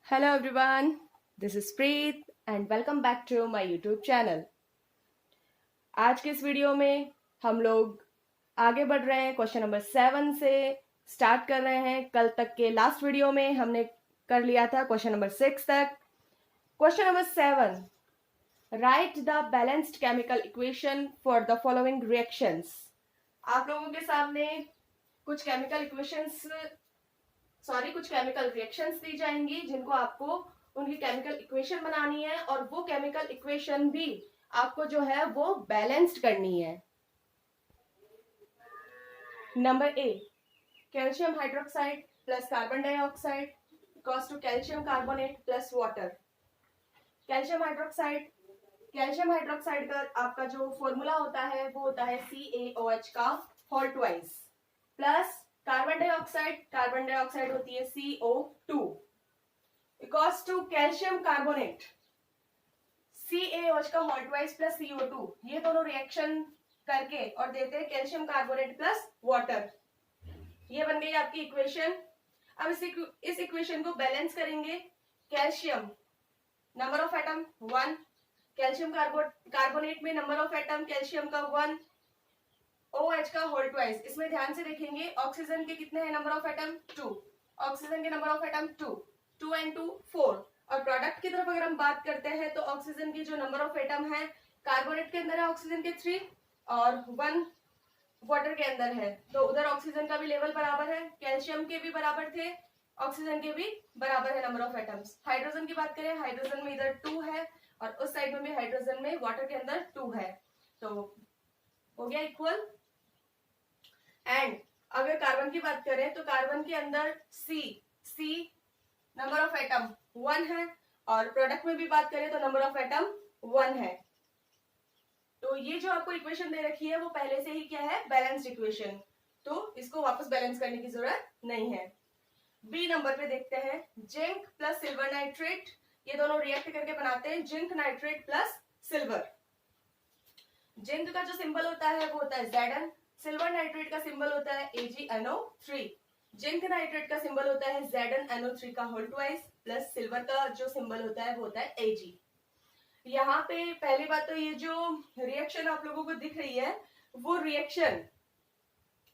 Hello everyone, this is Preet and welcome back to my YouTube channel. आज के इस video में हम लोग आगे बढ़ रहे हैं क्वेश्चन नंबर 7 से स्टार्ट कर रहे हैं। कल तक के लास्ट वीडियो में हमने कर लिया था क्वेश्चन नंबर 6 तक। Question number 7, right the balanced chemical equation for the following reactions. आप लोगों के सामने कुछ केमिकल रिएक्शंस दी जाएंगी जिनको आपको उनकी केमिकल इक्वेशन बनानी है और वो केमिकल इक्वेशन भी आपको जो है वो बैलेंस्ड करनी है। Number A, calcium hydroxide plus carbon dioxide equals to calcium carbonate plus water. Calcium hydroxide का आपका जो फॉर्मूला होता है वो होता है CaOH का whole twice plus carbon dioxide होती है CO2 equals to calcium carbonate CaOH का होल ट्वाइस प्लस CO2। ये दोनों रिएक्शन करके और देते हैं कैल्शियम कार्बोनेट प्लस वाटर। ये बन गई आपकी इक्वेशन। अब इस इक्वेशन को बैलेंस करेंगे। Calcium number of atom 1, calcium carbonate में नंबर ऑफ एटम कैल्शियम का 1, OH का होल ट्वाइस। इसमें ध्यान से देखेंगे ऑक्सीजन के कितने हैं नंबर ऑफ एटम 2, ऑक्सीजन के नंबर ऑफ एटम 2 and 2 4। और प्रोडक्ट की तरफ अगर हम बात करते हैं तो ऑक्सीजन की जो नंबर ऑफ एटम है कार्बोनेट के अंदर है ऑक्सीजन के 3 और 1 वाटर के अंदर है, तो उधर ऑक्सीजन का भी लेवल बराबर है, कैल्शियम के भी बराबर थे, ऑक्सीजन के भी बराबर है नंबर ऑफ एटम्स। हाइड्रोजन की बात करें, हाइड्रोजन में इधर 2 है और उस साइड में भी हाइड्रोजन में वाटर के अंदर 2 है, तो हो गया इक्वल। एंड अगर कार्बन की बात करें तो कार्बन के अंदर C नंबर ऑफ एटम 1 है और प्रोडक्ट में भी बात करें तो नंबर ऑफ एटम 1 है। तो ये जो आपको इक्वेशन दे रखी है वो पहले से ही क्या है, बैलेंस्ड इक्वेशन, तो इसको वापस बैलेंस करने की जरूरत नहीं है। बी नंबर पे देखते हैं, जिंक प्लस सिल्वर नाइट्रेट, ये दोनों रिएक्ट करके बनाते हैं zinc nitrate plus silver. Zinc का जो सिंबल होता है वो होता है Zn, सिल्वर नाइट्रेट का सिंबल होता है AgNO3। जिंक नाइट्रेट का सिंबल होता है ZnNO3 का होल ट्वाइस प्लस सिल्वर का जो सिंबल होता है वो होता है Ag। यहाँ पे पहली बात तो ये जो रिएक्शन आप लोगों को दिख रही है वो रिएक्शन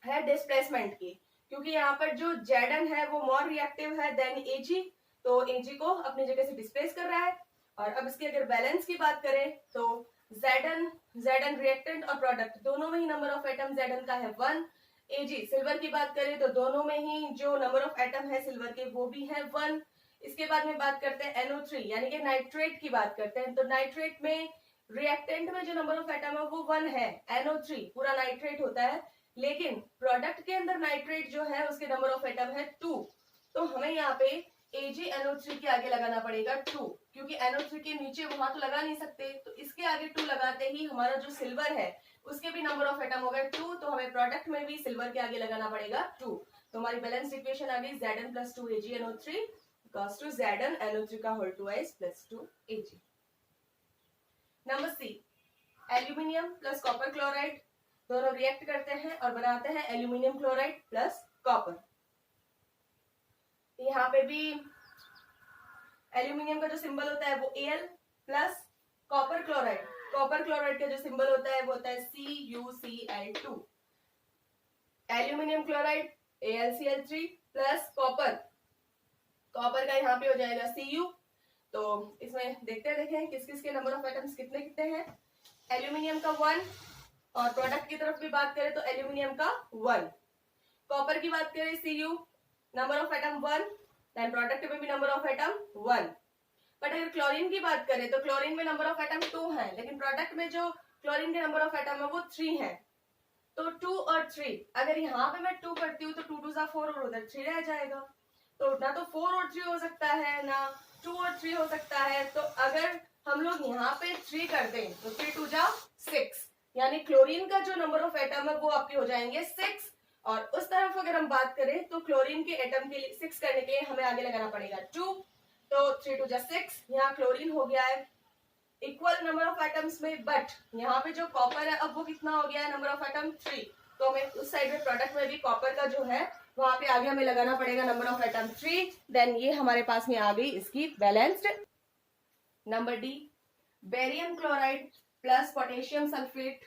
है डिस्प्लेसमेंट की, क्योंकि यहाँ पर जो Zn है वो मोर रिएक्टिव है देन Ag, तो Ag को अपनी जगह से डिस्प्लेस कर रहा है। और अब इसकी अगर बैलेंस की बात करें तो Zn रिएक्टेंट और प्रोडक्ट दोनों में ही नंबर ऑफ एटम Zn का है 1। Ag सिल्वर की बात करें तो दोनों में ही जो नंबर ऑफ एटम है सिल्वर के वो भी है 1। इसके बाद में बात करते हैं NO3 यानी कि नाइट्रेट की बात करते हैं, तो नाइट्रेट में रिएक्टेंट में जो नंबर ऑफ एटम है वो 1 है, NO3 पूरा नाइट्रेट होता है, लेकिन प्रोडक्ट के अंदर नाइट्रेट जो है उसके नंबर ऑफ एटम है 2, तो हमें यहाँ पे AgNO3 के आगे लगाना पड़ेगा 2, क्योंकि NO3 के नीचे वहां तो लगा नहीं सकते, तो इसके आगे 2 लगाते ही हमारा जो सिल्वर है उसके भी नंबर ऑफ एटम हो गए 2, तो हमें प्रोडक्ट में भी सिल्वर के आगे लगाना पड़ेगा 2। तो हमारी बैलेंस इक्वेशन आ गई Zn plus 2 AgNO3 equals to ZnNO3 का whole twice plus 2 Ag। Number C, aluminium plus copper chloride, दोनों रिएक्ट करते हैं और बनाते हैं एल्यूमिनियम क्लोराइड प्लस कॉपर। यहाँ पे भी एल्यूमिनियम का जो सिंबल होता है वो Al प्लस कॉपर क्लोराइड का जो सिंबल होता है वो होता है CuCl2। Aluminium chloride AlCl3 plus copper का यहाँ पे हो जाएगा Cu। तो इसमें देखें किस किस के नंबर ऑफ एटम्स कितने कितने हैं। एल्यूमिनियम का 1 और प्रोडक्ट की तरफ भी बात करें तो एल्यूमिनियम का 1, कॉपर की बात करें Cu number of atom 1, then product में भी नंबर ऑफ एटम 1। बट अगर क्लोरीन की बात करें तो क्लोरीन में नंबर ऑफ एटम 2 है, लेकिन प्रोडक्ट में जो क्लोरीन के नंबर ऑफ एटम है वो 3 है, तो 2 और 3, अगर यहाँ पे मैं 2 करती हूँ तो 2 2 4 और उधर 3 रह जाएगा, तो ना तो 4 और 3 हो सकता है ना 2 और 3 हो सकता है। तो अगर हम लोग यहाँ पे 3 कर दें तो 3 2 जा 6, यानी क्लोरीन का जो नंबर ऑफ एटम है वो आपके हो जाएंगे 6। और उस तरफ अगर हम बात करें तो क्लोरीन के एटम के लिए 6 करने के लिए हमें आगे लगाना पड़ेगा 2, तो 3 2 जा 6, यहाँ क्लोरीन हो गया है इक्वल नंबर ऑफ एटम्स में, बट यहाँ पे जो कॉपर है अब वो कितना हो गया है नंबर ऑफ एटम 3, तो हमें उस साइड में प्रोडक्ट में भी कॉपर का जो है वहां पे आगे हमें लगाना पड़ेगा नंबर ऑफ एटम 3, देन ये हमारे पास में आ गई इसकी balanced. Number D, barium chloride plus potassium sulphate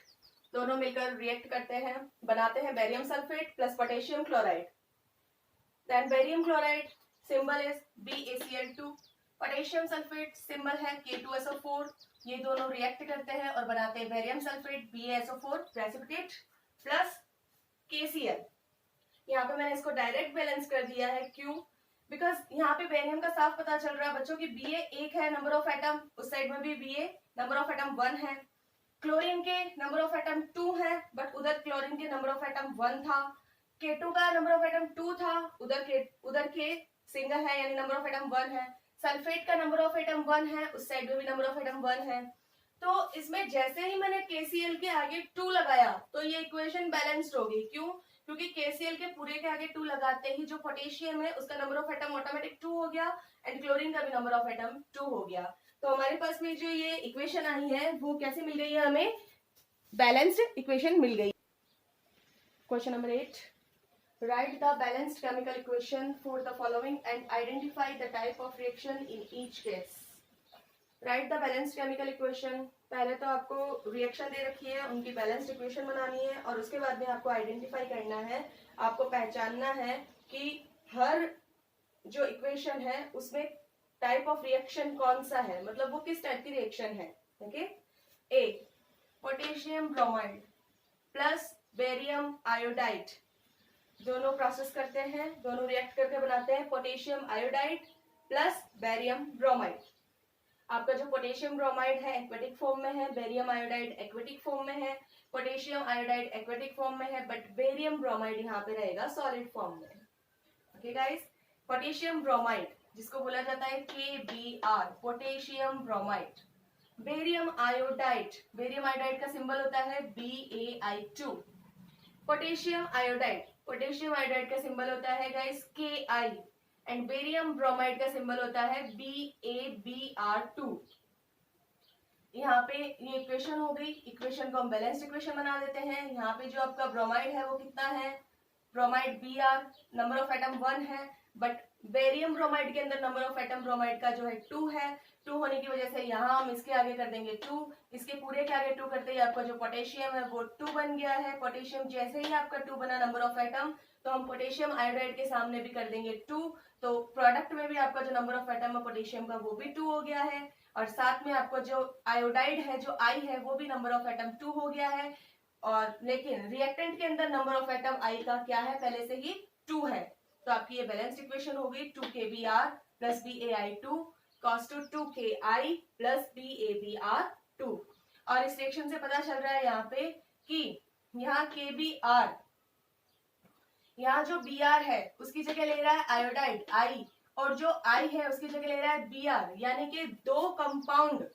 दोनों मिलकर रिएक्ट करते हैं, बनाते हैं barium sulphate plus potassium chloride. Then barium chloride symbol is BaCl2, potassium sulphate symbol है K2SO4, ये दोनों रिएक्ट करते हैं और बनाते हैं barium sulphate BaSO4 precipitate plus KCl। यहाँ पे मैंने इसको डायरेक्ट बैलेंस कर दिया है, क्यों? बिकॉज यहाँ पे बेरियम का साफ पता चल रहा है बच्चों की Ba 1 है नंबर ऑफ एटम, उस साइड में भी Ba नंबर ऑफ एटम 1 है। क्लोरीन के नंबर ऑफ एटम 2 है, बट उधर क्लोरीन के नंबर ऑफ एटम 1 था। K2 का नंबर ऑफ एटम 2 था, उधर के सिंगल है यानी नंबर ऑफ एटम 1 है। सल्फेट का नंबर ऑफ एटम 1 है, उस साइड में भी नंबर ऑफ एटम 1 है। तो इसमें जैसे ही मैंने KCl के आगे 2 लगाया तो ये इक्वेशन बैलेंस्ड होगी, क्यों? क्योंकि KCl के पूरे के आगे 2 लगाते ही जो पोटेशियम है उसका नंबर ऑफ एटम ऑटोमेटिक 2 हो गया एंड क्लोरीन का भी नंबर ऑफ एटम 2 हो गया। तो हमारे पास में जो ये इक्वेशन आई है वो कैसे मिल गई है, हमें बैलेंस्ड इक्वेशन मिल गई। Question number 8, right the balanced chemical equation for the following and identify the type of reaction in each case. Right the balanced chemical equation, पहले तो आपको रिएक्शन दे रखी है, उनकी बैलेंस्ड इक्वेशन बनानी है और उसके बाद में आपको आइडेंटिफाई करना है, आपको पहचानना है कि हर जो इक्वेशन है उसमें टाइप ऑफ रिएक्शन कौन सा है, मतलब वो किस टाइप की रिएक्शन है। Okay, a potassium bromide plus barium iodide दोनों प्रोसेस करते हैं, दोनों रिएक्ट करके बनाते हैं potassium iodide plus barium bromide. आपका जो पोटेशियम ब्रोमाइड है एक्वेटिक फॉर्म में है, बेरियम आयोडाइड एक्वेटिक फॉर्म में है। पोटेशियम आयोडाइड एक्वेटिक फॉर्म में है बट बेरियम ब्रोमाइड यहाँ पे रहेगा सॉलिड फॉर्म में। ओके गाइस, पोटेशियम ब्रोमाइड जिसको बोला जाता है KBr potassium bromide. Barium iodide का सिंबल होता है BaI2। पोटेशियम आयोडाइड का सिंबल होता है guys Ki and barium bromide का सिंबल होता है BaBr2। यहाँ पे ये इक्वेशन हो गई, इक्वेशन को हम बैलेंस्ड इक्वेशन बना देते हैं। यहाँ पे जो आपका ब्रोमाइड है वो कितना है, bromide Br number of atom 1 है, बट बेरियम ब्रोमाइड के अंदर नंबर ऑफ एटम ब्रोमाइड का जो है 2 है। 2 होने की वजह से यहाँ हम इसके आगे कर देंगे 2, इसके पूरे के आगे 2 करते ही आपका जो पोटेशियम है वो 2 बन गया है। पोटेशियम जैसे ही आपका 2 बना नंबर ऑफ एटम, तो हम पोटेशियम आयोडाइड के सामने भी कर देंगे 2, तो प्रोडक्ट में भी आपका जो नंबर ऑफ एटम है पोटेशियम का वो भी 2 हो गया है और साथ में आपको जो आयोडाइड है जो I है वो भी नंबर ऑफ एटम 2 हो गया है। और लेकिन रिएक्टेंट के अंदर नंबर ऑफ एटम I का क्या है, पहले से ही 2 है। तो आपकी ये बैलेंस्ड इक्वेशन हो गई 2KBr plus BaI2 cos to 2Ki plus BaBr2। और इस रिएक्शन से पता चल रहा है यहाँ पे कि यहाँ KBr, यहाँ जो Br है उसकी जगह ले रहा है आयोडाइड I, और जो I है उसकी जगह ले रहा है Br, यानी कि दो कंपाउंड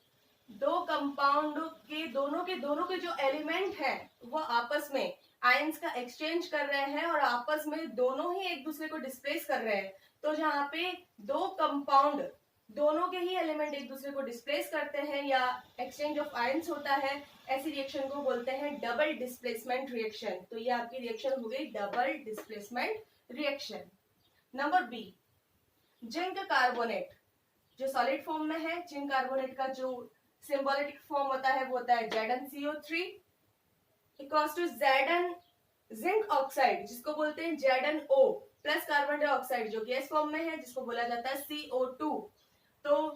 के दोनों के जो एलिमेंट है वो आपस में आयंस का एक्सचेंज कर रहे हैं और आपस में दोनों ही एक दूसरे को डिस्प्लेस कर रहे हैं। तो जहाँ पे दो कंपाउंड दोनों के ही एलिमेंट एक दूसरे को डिस्प्लेस करते हैं या एक्सचेंज ऑफ आयंस होता है, ऐसी रिएक्शन को बोलते हैं डबल डिस्प्लेसमेंट रिएक्शन। तो ये आपकी रिएक्शन हो गई double displacement reaction. Number B, zinc carbonate जो सॉलिड फॉर्म में है, जिंक कार्बोनेट का जो सिंबॉलिक फॉर्म होता है वो होता है ZnCO3 equals to Zn zinc oxide जिसको बोलते हैं ZnO प्लस कार्बन डाइऑक्साइड जो गैस फॉर्म में है जिसको बोला जाता है CO2। तो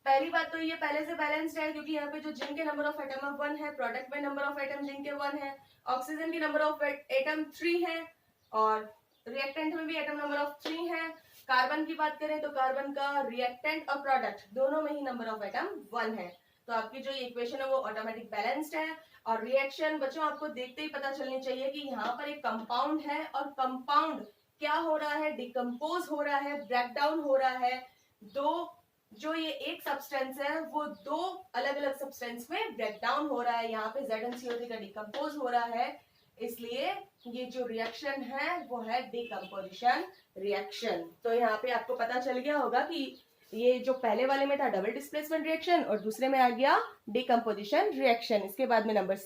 पहली बात तो ये पहले से बैलेंस्ड है क्योंकि यहाँ पे जो जिंक के नंबर ऑफ एटम 1 है, प्रोडक्ट में नंबर ऑफ एटम जिंक के 1 है, ऑक्सीजन की नंबर ऑफ एटम 3 है और रिएक्टेंट में भी एटम नंबर ऑफ 3 है। कार्बन की बात करें तो कार्बन का रिएक्टेंट और प्रोडक्ट दोनों में ही नंबर ऑफ एटम 1 है। तो आपकी जो इक्वेशन है वो ऑटोमेटिक बैलेंस्ड है। और रिएक्शन बच्चों आपको देखते ही पता चलनी चाहिए कि यहाँ पर एक कंपाउंड है और कंपाउंड क्या हो रहा है, डिकम्पोज हो रहा है, ब्रेकडाउन हो रहा है। दो जो ये एक सब्सटेंस है वो दो अलग अलग सब्सटेंस में ब्रेकडाउन हो रहा है। यहाँ पे ZnCO3 का डिकम्पोज हो रहा है, इसलिए ये जो रिएक्शन है वो है डिकम्पोजिशन रिएक्शन। तो यहाँ पे आपको पता चल गया होगा कि ये जो पहले वाले में था डबल डिस्प्लेसमेंट रिएक्शन और दूसरे में आ गया डिकम्पोजिशन रिएक्शन। इसके बाद में number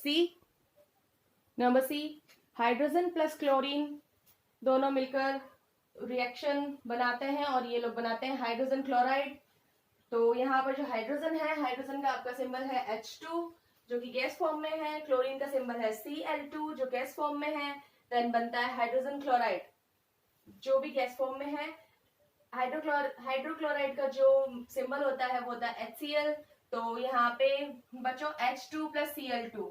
C, hydrogen plus chlorine दोनों मिलकर रिएक्शन बनाते हैं और ये लोग बनाते हैं हाइड्रोजन क्लोराइड। तो यहाँ पर जो हाइड्रोजन है, हाइड्रोजन का आपका सिंबल है H2 जो कि गैस फॉर्म में है, क्लोरीन का सिंबल है Cl2 जो गैस फॉर्म में है, देन बनता है हाइड्रोजन क्लोराइड जो भी गैस फॉर्म में है। हाइड्रोक्लोराइड का जो सिंबल होता है वो होता है HCl। तो यहाँ पे बच्चों H2 plus Cl2,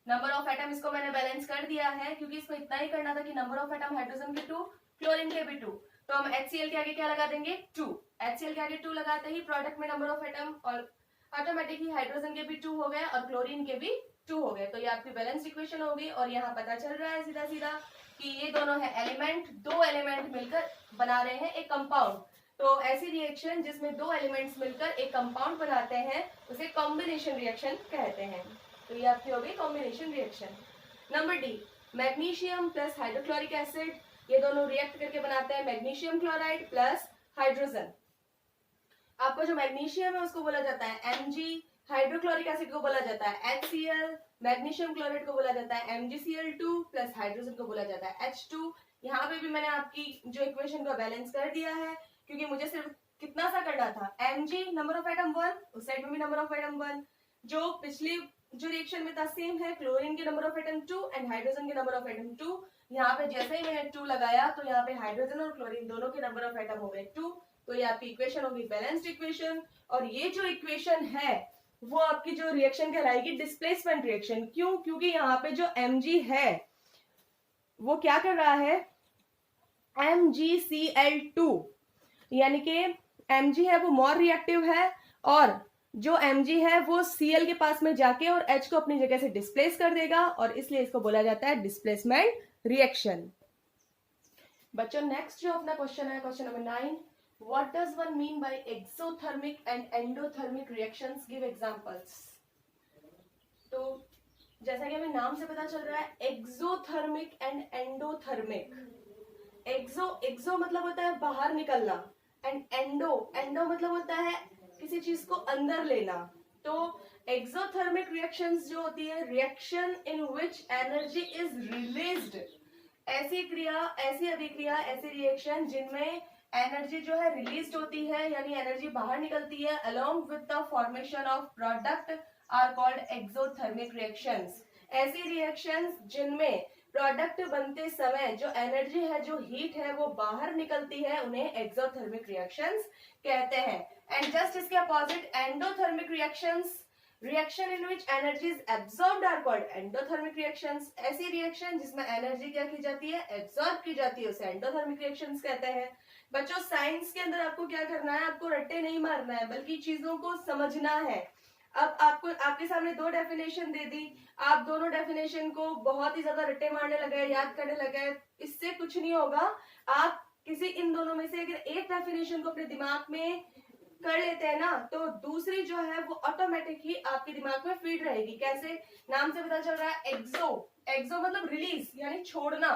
number of atom इसको मैंने बैलेंस कर दिया है क्योंकि इसको इतना ही करना था कि नंबर ऑफ एटम हाइड्रोजन के 2, क्लोरीन के भी 2। तो हम HCl के आगे क्या लगा देंगे 2, HCl के आगे 2 लगाते ही प्रोडक्ट में नंबर ऑफ एटम और ऑटोमेटिक ही हाइड्रोजन के भी 2 हो गए और क्लोरीन के भी 2 हो गए। तो ये आपकी बैलेंस इक्वेशन होगी और यहाँ पता चल रहा है सीधा सीधा कि ये दोनों है एलिमेंट, दो एलिमेंट मिलकर बना रहे हैं एक कंपाउंड। तो ऐसी रिएक्शन जिसमें दो एलिमेंट्स मिलकर एक कंपाउंड बनाते हैं उसे कॉम्बिनेशन रिएक्शन कहते हैं। तो ये आपकी हो गई combination reaction. Number D, magnesium plus hydrochloric acid, ये दोनों रिएक्ट करके बनाते हैं मैग्नीशियम क्लोराइड प्लस हाइड्रोजन। आपको जो मैग्नीशियम है उसको बोला जाता है Mg, हाइड्रोक्लोरिक एसिड को बोला जाता है HCl, मैग्नीशियम क्लोराइड को बोला जाता है MgCl2 प्लस हाइड्रोजन को बोला जाता है H2। यहाँ पे भी मैंने आपकी जो इक्वेशन को बैलेंस कर दिया है क्योंकि मुझे सिर्फ कितना सा करना था, Mg नंबर ऑफ एटम 1, उस साइड में भी नंबर ऑफ एटम 1, जो पिछली जो रिएक्शन में था सेम है, क्लोरीन के number of atom 2 and hydrogen के नंबर ऑफ एटम 2। यहाँ पे जैसे ही मैंने 2 लगाया तो यहाँ पे हाइड्रोजन और क्लोरीन दोनों के नंबर ऑफ एटम हो गए 2। तो ये आपकी इक्वेशन होगी बैलेंस्ड इक्वेशन। और ये जो इक्वेशन है वो आपकी जो रिएक्शन कहलाएगी डिस्प्लेसमेंट रिएक्शन। क्यों? क्योंकि यहाँ पे जो Mg है वो क्या कर रहा है, MgCl2, यानी कि Mg है वो मोर रिएक्टिव है और जो Mg है वो Cl के पास में जाके और H को अपनी जगह से डिस्प्लेस कर देगा और इसलिए इसको बोला जाता है डिस्प्लेसमेंट रिएक्शन। बच्चों नेक्स्ट जो अपना क्वेश्चन है, question number 9, What does one mean by exothermic and endothermic reactions? Give examples. तो जैसा कि हमें नाम से पता चल रहा है एक्सोथर्मिक एंड एंडोथर्मिक। एक्सो मतलब होता है बाहर निकलना एंड एंडो मतलब होता है किसी चीज को अंदर लेना। तो एक्सोथर्मिक रिएक्शंस जो होती है, reaction in which energy is released, ऐसी क्रिया, ऐसी अभिक्रिया, ऐसी रिएक्शन जिनमें एनर्जी जो है रिलीज होती है यानी एनर्जी बाहर निकलती है along with the formation of product are called exothermic reactions. ऐसी रिएक्शंस जिनमें प्रोडक्ट बनते समय जो एनर्जी है, जो हीट है वो बाहर निकलती है, उन्हें एक्सोथर्मिक रिएक्शंस कहते हैं। एंड जस्ट इसके opposite endothermic reactions, reaction in which energy is absorbed are called endothermic reactions. ऐसी रिएक्शन जिसमें एनर्जी क्या की जाती है, एब्सॉर्ब की जाती है, उसे एंडोथर्मिक रिएक्शंस कहते हैं। बच्चों साइंस के अंदर आपको क्या करना है, आपको रट्टे नहीं मारना है बल्कि चीजों को समझना है। अब आपको आपके सामने दो डेफिनेशन दे दी, आप दोनों डेफिनेशन को बहुत ही ज्यादा रट्टे मारने लगे, याद करने लगे, इससे कुछ नहीं होगा। आप किसी इन दोनों में से अगर एक डेफिनेशन को अपने दिमाग में कर लेते हैं ना तो दूसरी जो है वो ऑटोमेटिक ही आपके दिमाग में फीड रहेगी। कैसे? नाम से पता चल रहा है एक्सो, एक्सो मतलब रिलीज यानी छोड़ना।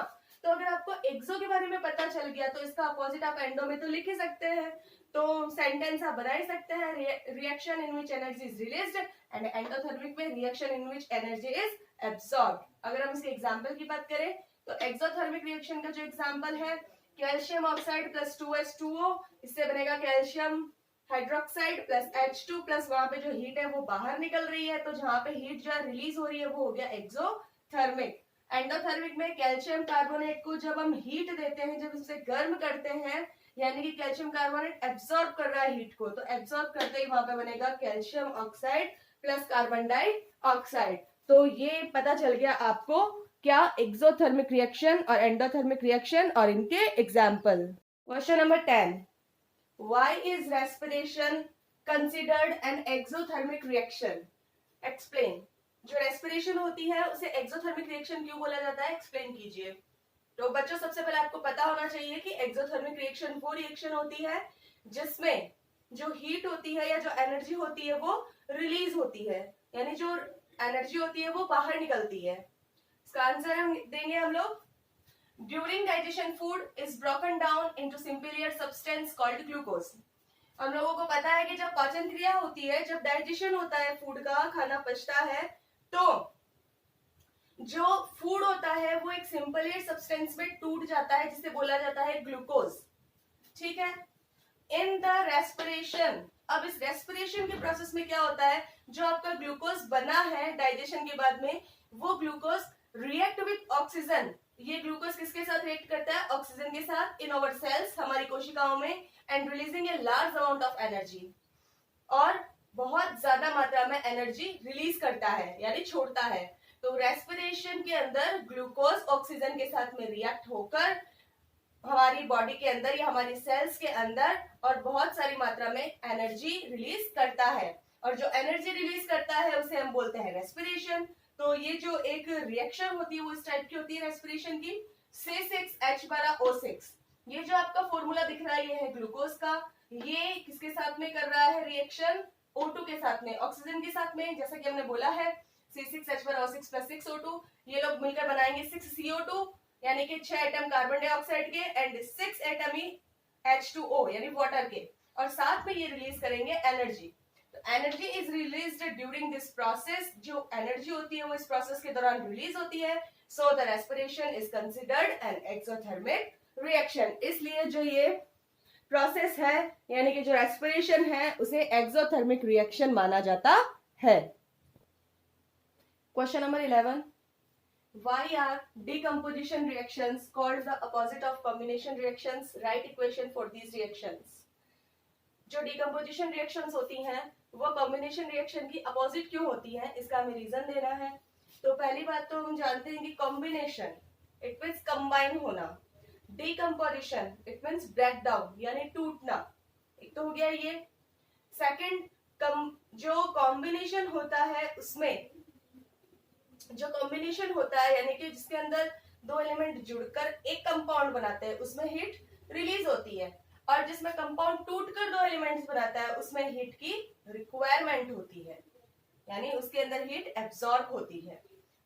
तो अगर आपको एक्सो के बारे में पता चल गया तो इसका अपोजिट आप एंडो में तो लिख ही सकते हैं। तो सेंटेंस आप बना ही सकते हैं, reaction in which energy is released and endothermic में reaction in which energy is absorbed. अगर हम इसके एग्जांपल की बात करें तो एक्सोथर्मिक रिएक्शन का जो एग्जांपल है कैल्शियम ऑक्साइड प्लस 2H2O, इससे बनेगा calcium hydroxide plus H2 plus वहां पे जो हीट है वो बाहर निकल रही है, तो जहां पे हीट जो है रिलीज हो रही है वो हो गया एक्सोथर्मिक। एंडोथर्मिक में कैल्शियम कार्बोनेट को जब हम हीट देते हैं, जब इसे गर्म करते हैं, यानी कि कैल्शियम कार्बोनेट एब्सॉर्ब कर रहा है हीट को, तो एब्सॉर्ब करते ही वहां पे बनेगा calcium oxide plus carbon dioxide. तो ये पता चल गया आपको क्या एक्सोथर्मिक रिएक्शन और एंडोथर्मिक रिएक्शन और इनके example. Question number 10, Why is respiration considered an exothermic reaction? Explain. जो रेस्पिरेशन होती है उसे एक्सोथर्मिक रिएक्शन क्यों बोला जाता है, एक्सप्लेन कीजिए। तो बच्चों सबसे पहले आपको पता होना चाहिए कि एक्सोथर्मिक रिएक्शन वो रिएक्शन होती है जिसमें जो हीट होती है या जो एनर्जी होती है वो रिलीज होती है, यानी जो एनर्जी होती है वो बाहर निकलती है। इसका आंसर हम देंगे हम लोग, During digestion, food is broken down into simpler substance called glucose. हम लोगों को पता है कि जब पाचन क्रिया होती है, जब डाइजेशन होता है फूड का, खाना पचता है, तो जो फूड होता है वो एक सिंपलियर सब्सटेंस में टूट जाता है जिसे बोला जाता है ग्लूकोज। ठीक है। इन द रेस्पिरेशन, अब इस रेस्पिरेशन के प्रोसेस में क्या होता है, जो आपका ग्लूकोज बना है डाइजेशन के बाद में, वो ग्लूकोज रिएक्ट विथ ऑक्सीजन। ये ग्लूकोज किसके साथ रिएक्ट करता है, ऑक्सीजन के साथ, इन आवर सेल्स, हमारी कोशिकाओं में, and releasing a large amount of energy, और बहुत ज्यादा मात्रा में एनर्जी रिलीज करता है यानी छोड़ता है। तो रेस्पिरेशन के अंदर ग्लूकोज ऑक्सीजन के साथ में रिएक्ट होकर हमारी बॉडी के अंदर या हमारी सेल्स के अंदर और बहुत सारी मात्रा में एनर्जी रिलीज करता है, और जो एनर्जी रिलीज करता है उसे हम बोलते हैं रेस्पिरेशन। तो ये जो एक रिएक्शन होती है वो इस टाइप की होती है रेस्पिरेशन की, C6H12O6। ये जो आपका फॉर्मूला दिख रहा है ये है ग्लूकोज का, ये किसके साथ में कर रहा है रिएक्शन, O2 के साथ में, ऑक्सीजन के साथ में, जैसा कि हमने बोला है C6H12O6 + 6O2, ये लोग मिलकर बनाएंगे 6CO2 यानी कि 6 एटम कार्बन डाइऑक्साइड के एंड 6 एटम ही H2O यानी वाटर के, और साथ में ये रिलीज करेंगे एनर्जी। तो energy is released during this process, जो एनर्जी होती है वो इस प्रोसेस के दौरान रिलीज होती है। So the respiration is considered an exothermic reaction. इसलिए जो ये प्रोसेस है यानी कि जो रेस्पिरेशन है उसे एक्सोथर्मिक रिएक्शन माना जाता है। Question number 11, why are decomposition reactions called the opposite of combination reactions? Write equation for these reactions. जो decomposition reactions होती हैं वो combination reaction की opposite क्यों होती हैं, इसका हमें रीजन देना है। तो पहली बात तो हम जानते हैं कि combination it means combine होना, decomposition it means break down यानी टूटना, एक तो हो गया ये। सेकंड, जो combination होता है उसमें जो कॉम्बिनेशन होता है यानी कि जिसके अंदर दो एलिमेंट जुड़कर एक कंपाउंड बनाते हैं उसमें हीट रिलीज होती है, और जिसमें कंपाउंड टूटकर दो एलिमेंट्स बनाता है उसमें हीट की रिक्वायरमेंट होती है यानी उसके अंदर हीट एब्सॉर्ब होती है।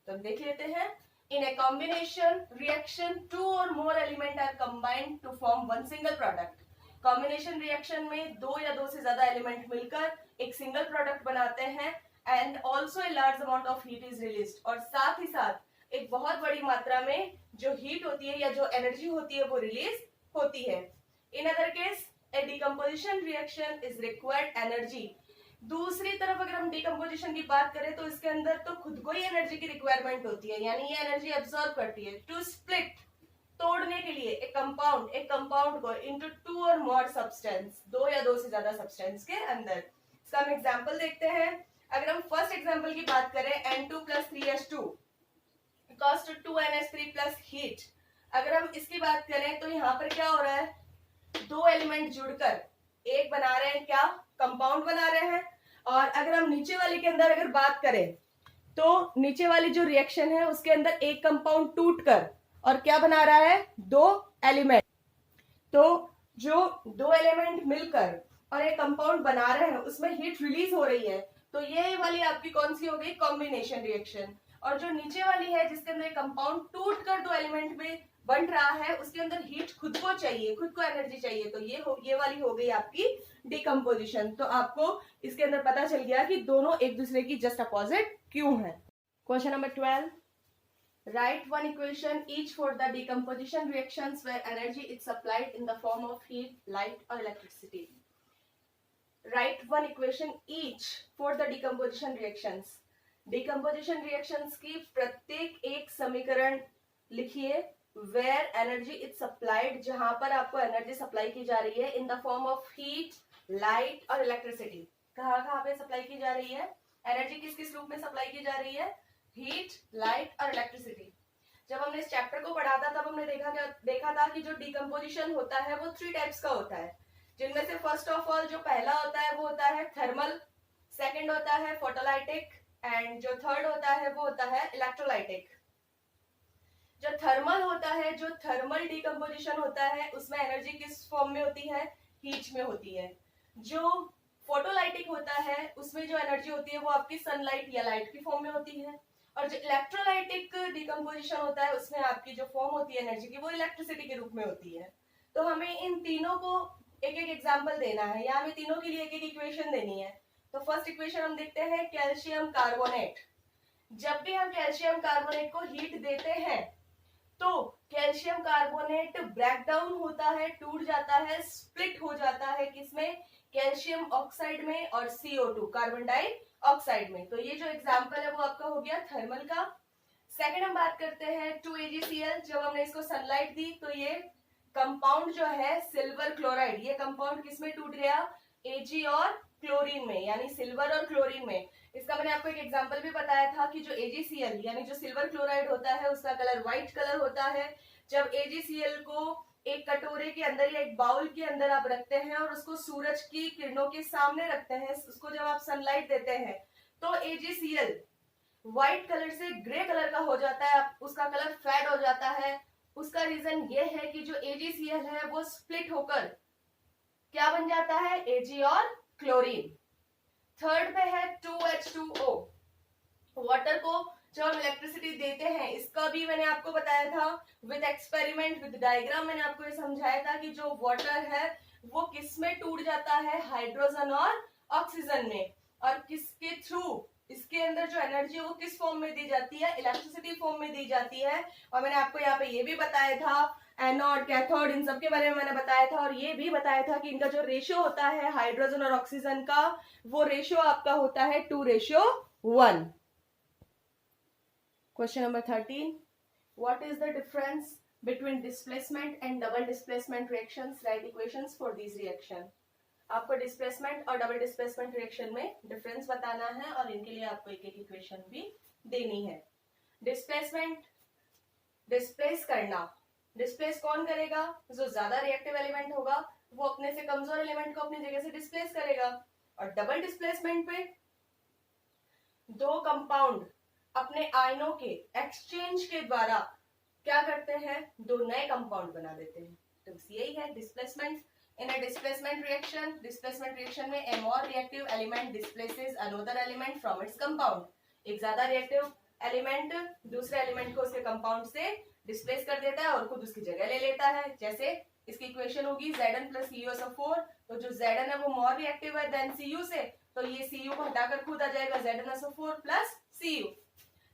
तो देख लेते हैं, इन ए कॉम्बिनेशन रिएक्शन 2 और more element are combined to form one single product. Combination reaction में दो या दो से ज्यादा एलिमेंट मिलकर एक सिंगल प्रोडक्ट बनाते हैं, and also a large amount of heat is released, और साथ ही साथ एक बहुत बड़ी मात्रा में जो हीट होती है या जो एनर्जी होती है वो रिलीज होती है। In other case A decomposition reaction is required energy. दूसरी तरफ अगर हम डिकम्पोजिशन की बात करें तो इसके अंदर तो खुद को ही एनर्जी की रिक्वायरमेंट होती है यानी ये एनर्जी एब्सॉर्ब करती है टू स्प्लिट, तोड़ने के लिए एक कंपाउंड को इनटू 2 और मोर सब्सटेंस, दो या दो से ज्यादा सब्सटेंस के अंदर। इसका हम एग्जांपल देखते हैं। अगर हम फर्स्ट एग्जांपल की बात करें N2 + 3H2 equals to 2NH3 plus heat, अगर हम इसकी बात करें तो यहाँ पर क्या हो रहा है, दो एलिमेंट जुड़कर एक बना रहे हैं, क्या कंपाउंड बना रहे हैं। और अगर हम नीचे वाले के अंदर अगर बात करें तो नीचे वाली जो रिएक्शन है उसके अंदर एक कंपाउंड टूटकर और क्या बना रहा है, दो एलिमेंट। तो जो दो एलिमेंट मिलकर और एक कंपाउंड बना रहे हैं उसमें हीट रिलीज हो रही है, तो ये वाली आपकी कौन सी हो गई, कॉम्बिनेशन रिएक्शन। और जो नीचे वाली है जिसके अंदर कंपाउंड टूटकर दो एलिमेंट में बन रहा है उसके अंदर हीट खुद को चाहिए, खुद को एनर्जी चाहिए, तो ये वाली हो गई आपकी डिकम्पोजिशन। तो आपको इसके अंदर पता चल गया कि दोनों एक दूसरे की जस्ट अपोजिट क्यों है। Question number 12, write one equation each for the decomposition reactions where energy is supplied in the form of heat, light और electricity. Write one equation each for the decomposition reactions. Decomposition reactions की प्रत्येक एक समीकरण लिखिए where energy is supplied, जहां पर आपको energy supply की जा रही है in the form of heat, light और electricity। कहाँ पे सप्लाई की जा रही है एनर्जी, किस किस रूप में सप्लाई की जा रही है, हीट, लाइट और इलेक्ट्रिसिटी। जब हमने इस चैप्टर को पढ़ा था तब हमने देखा था कि जो डिकम्पोजिशन होता है वो 3 टाइप्स का होता है, जिनमें से फर्स्ट ऑफ ऑल जो पहला होता है वो होता है थर्मल, सेकंड होता है फोटोलाइटिक एंड जो थर्ड होता है वो होता है इलेक्ट्रोलाइटिक। जो थर्मल होता है, जो थर्मल डिकम्पोजिशन होता है उसमें एनर्जी किस फॉर्म में होती है, हीट में होती है। जो फोटोलाइटिक होता है उसमें जो एनर्जी होती है वो आपकी सनलाइट या लाइट की फॉर्म में होती है, और जो इलेक्ट्रोलाइटिक डिकम्पोजिशन होता है उसमें आपकी जो फॉर्म होती है एनर्जी की वो इलेक्ट्रिसिटी के रूप में होती है। तो हमें इन तीनों को एक एक एग्जाम्पल देना है या हमें तीनों के लिए एक एक इक्वेशन देनी है। तो फर्स्ट इक्वेशन हम देखते हैं कैल्शियम कार्बोनेट। जब भी हम कैल्शियम कार्बोनेट को हीट देते हैं तो कैल्शियम कार्बोनेट ब्रेक डाउन होता है, टूट जाता है, स्प्लिट हो जाता है किसमें, कैल्शियम ऑक्साइड में और CO2 कार्बन डाइऑक्साइड में। तो ये जो एग्जांपल है वो आपका हो गया थर्मल का। सेकंड हम बात करते हैं 2AgCl। जब हमने इसको सनलाइट दी तो ये कंपाउंड जो है सिल्वर क्लोराइड, ये कंपाउंड किसमें टूट गया, Ag और क्लोरीन में, यानी सिल्वर और क्लोरीन में। इसका मैंने आपको एक एग्जांपल भी बताया था कि जो AgCl यानी जो सिल्वर क्लोराइड होता है उसका कलर व्हाइट कलर होता है। जब AgCl को एक कटोरे के अंदर या एक बाउल के अंदर आप रखते हैं और उसको सूरज की किरणों के सामने रखते हैं, उसको जब आप सनलाइट देते हैं तो AgCl व्हाइट कलर से ग्रे कलर का हो जाता है, उसका कलर फेड हो जाता है। उसका रीजन ये है कि जो AgCl है वो स्प्लिट होकर क्या बन जाता है, Ag और क्लोरीन। थर्ड पे है 2H2O। वाटर को जब हम इलेक्ट्रिसिटी देते हैं, इसका भी मैंने आपको बताया था विद एक्सपेरिमेंट विद डायग्राम, मैंने आपको ये समझाया था कि जो वाटर है वो किस में टूट जाता है, हाइड्रोजन और ऑक्सीजन में, और किसके थ्रू, इसके अंदर जो एनर्जी है वो किस फॉर्म में दी जाती है, इलेक्ट्रिसिटी फॉर्म में दी जाती है। और मैंने आपको यहाँ पे ये भी बताया था एनोड कैथोड इन सब के बारे में मैंने बताया था, और ये भी बताया था कि इनका जो रेशियो होता है हाइड्रोजन और ऑक्सीजन का, वो रेशियो आपका होता है 2:1। Question number 13, what is the difference between displacement and double displacement reactions, right equations for this reaction. आपको डिस्प्लेसमेंट और डबल डिस्प्लेसमेंट रिएक्शन में डिफरेंस बताना है और इनके लिए आपको एक एक इक्वेशन भी देनी है। डिस्प्लेसमेंट, डिस्प्लेस करना, डिस्प्लेस कौन करेगा, जो ज्यादा रिएक्टिव एलिमेंट होगा वो अपने से कमजोर एलिमेंट को अपनी जगह से डिस्प्लेस करेगा। और डबल डिस्प्लेसमेंट पे दो कंपाउंड अपने आयनों के एक्सचेंज के द्वारा क्या करते हैं, दो नए कंपाउंड बना देते हैं। तो यही है displacement. In a displacement reaction में a more reactive element displaces another element from its compound। एक ज्यादा रिएक्टिव एलिमेंट दूसरे एलिमेंट को उसके कंपाउंड से डिस्प्लेस कर देता है और खुद उसकी जगह ले लेता है। जैसे इसकी इक्वेशन होगी Zn प्लस CuSO4, तो जो Zn है वो मोर रिएक्टिव है देन Cu से, तो ये Cu को हटाकर खुद आ जाएगा ZnSO4 plus Cu।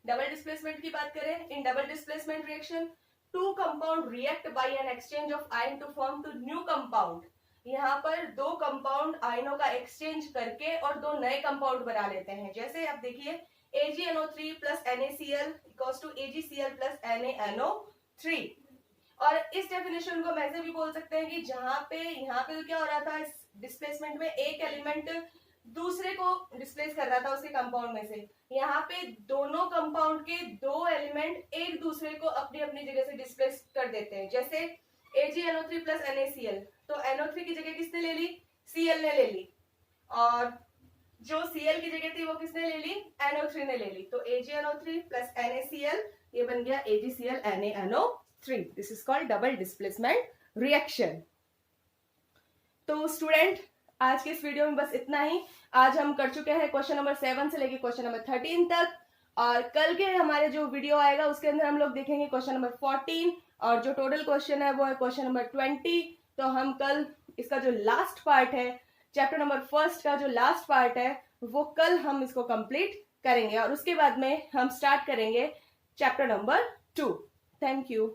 Double displacement की बात करें, in double displacement reaction two compound react by an exchange of ion to form two new compound. यहाँ पर दो कंपाउंड आयनों का एक्सचेंज करके और दो नए कंपाउंड बना लेते हैं। जैसे आप देखिए AgNO3 plus NaCl equals to AgCl plus NaNO3। और इस डेफिनेशन को मैं से भी बोल सकते हैं कि जहां पे यहाँ पे क्या हो रहा था, इस डिस्प्लेसमेंट में एक एलिमेंट दूसरे को डिस्प्लेस कर रहा था उसके कंपाउंड में से, यहाँ पे दोनों कंपाउंड के दो एलिमेंट एक दूसरे को अपनी अपनी जगह से डिस्प्लेस कर देते हैं। जैसे AgNO3 प्लस NaCl, तो NO3 की जगह किसने ले ली, Cl ने ले ली, और जो Cl की जगह थी वो किसने ले ली, NO3 ने ले ली। तो AgNO3 प्लस NaCl ये बन गया AgCl NaNO3। This is called double displacement reaction. तो स्टूडेंट आज के इस वीडियो में बस इतना ही। आज हम कर चुके हैं क्वेश्चन नंबर 7 से लेके क्वेश्चन नंबर 13 तक, और कल के हमारे जो वीडियो आएगा उसके अंदर हम लोग देखेंगे क्वेश्चन नंबर 14, और जो टोटल क्वेश्चन है वो है क्वेश्चन नंबर 20। तो हम कल इसका जो लास्ट पार्ट है, चैप्टर नंबर 1 का जो लास्ट पार्ट है वो कल हम इसको कंप्लीट करेंगे, और उसके बाद में हम स्टार्ट करेंगे चैप्टर नंबर 2। Thank you.